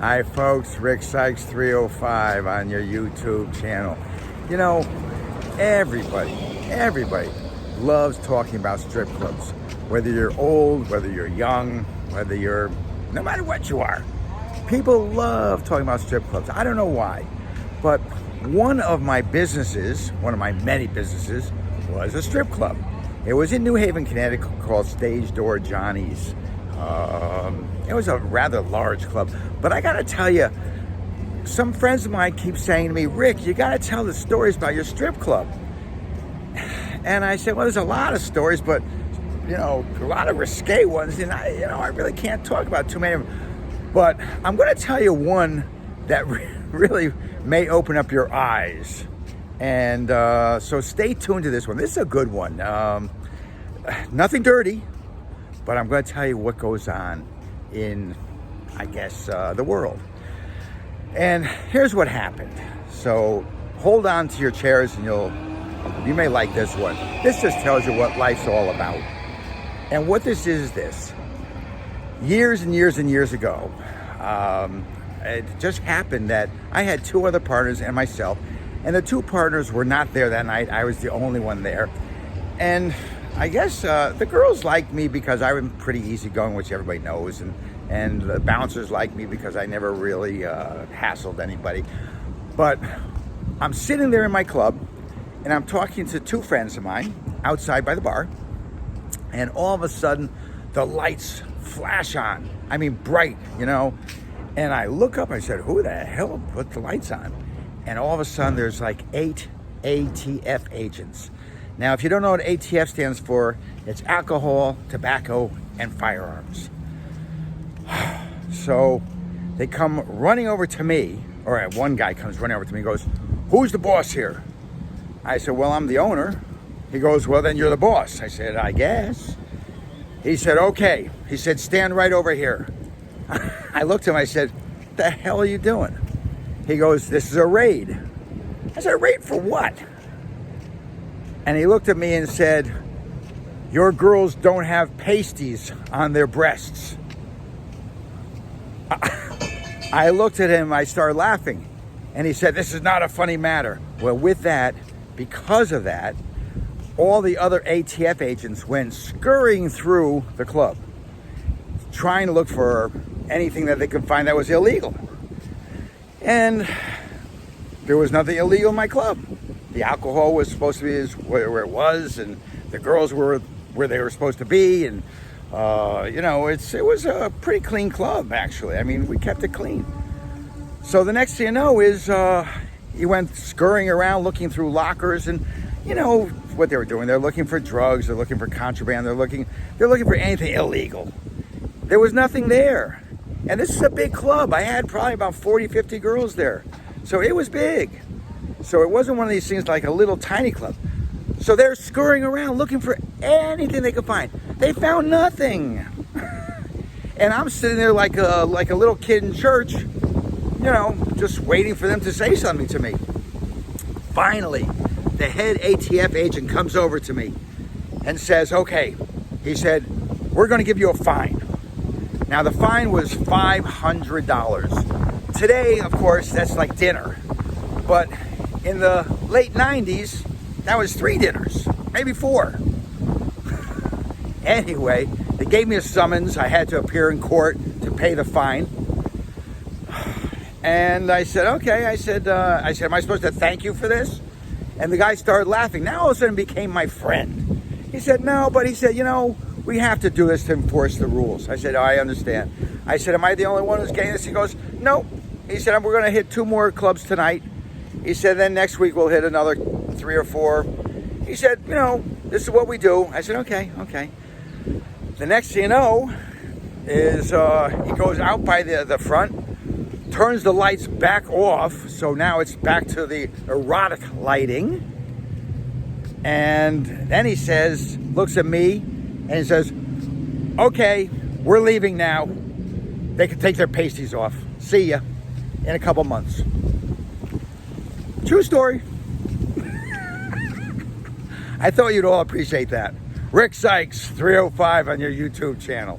Hi folks, Rick Sykes 305 on your YouTube channel. You know, everybody loves talking about strip clubs. Whether you're old, whether you're young, whether you're, no matter what you are. People love talking about strip clubs. I don't know why, but one of my many businesses was a strip club. It was in New Haven, Connecticut called Stage Door Johnny's. It was a rather large club, but I gotta tell you, some friends of mine keep saying to me, Rick, you gotta tell the stories about your strip club. And I said, well, there's a lot of stories, but you know, a lot of risque ones, and I really can't talk about too many of them. But I'm gonna tell you one that really may open up your eyes. And so stay tuned to this one. This is a good one. Nothing dirty, but I'm going to tell you what goes on in, I guess, the world. And here's what happened. So hold on to your chairs and you may like this one. This just tells you what life's all about. And what this is this. Years and years and years ago, it just happened that I had two other partners and myself, and the two partners were not there that night. I was the only one there. And I guess the girls liked me because I'm pretty easygoing, which everybody knows, and the bouncers liked me because I never really hassled anybody. But I'm sitting there in my club, and I'm talking to two friends of mine outside by the bar, and all of a sudden, the lights flash on. I mean, bright, you know. And I look up, I said, who the hell put the lights on? And all of a sudden, there's like 8 ATF agents. Now, if you don't know what ATF stands for, it's alcohol, tobacco, and firearms. So they come running over to me, or one guy comes running over to me and goes, who's the boss here? I said, well, I'm the owner. He goes, well, then you're the boss. I said, I guess. He said, okay. He said, stand right over here. I looked at him, I said, what the hell are you doing? He goes, this is a raid. I said, a raid for what? And he looked at me and said, your girls don't have pasties on their breasts. I looked at him, I started laughing. And he said, this is not a funny matter. Well, with that, because of that, all the other ATF agents went scurrying through the club, trying to look for anything that they could find that was illegal. And there was nothing illegal in my club. The alcohol was supposed to be where it was, and the girls were where they were supposed to be, and you know, it was a pretty clean club, actually. I mean, we kept it clean. So the next thing you know is he went scurrying around looking through lockers, and you know what they were doing. They're looking for drugs, they're looking for contraband, they're looking for anything illegal. There was nothing there. And this is a big club. I had probably about 40, 50 girls there. So it was big. So it wasn't one of these things like a little tiny club. So they're scurrying around looking for anything they could find. They found nothing. And I'm sitting there like a little kid in church, you know, just waiting for them to say something to me. Finally, the head ATF agent comes over to me and says, okay, he said, we're going to give you a fine. Now, the fine was $500. Today, of course, that's like dinner. But in the late 90s, that was 3 dinners, maybe 4. Anyway, they gave me a summons. I had to appear in court to pay the fine. And I said, okay. I said, am I supposed to thank you for this? And the guy started laughing. Now all of a sudden became my friend. He said, no, but he said, you know, we have to do this to enforce the rules. I said, I understand. I said, am I the only one who's getting this? He goes, no. He said, we're going to hit 2 more clubs tonight. He said, then next week we'll hit another 3 or 4. He said, you know, this is what we do. I said, okay. The next thing you know is he goes out by the front, turns the lights back off. So now it's back to the erotic lighting. And then he says, looks at me, and he says, okay, we're leaving now. They can take their pasties off. See ya in a couple months. True story. I thought you'd all appreciate that. Rick Sykes, 305 on your YouTube channel.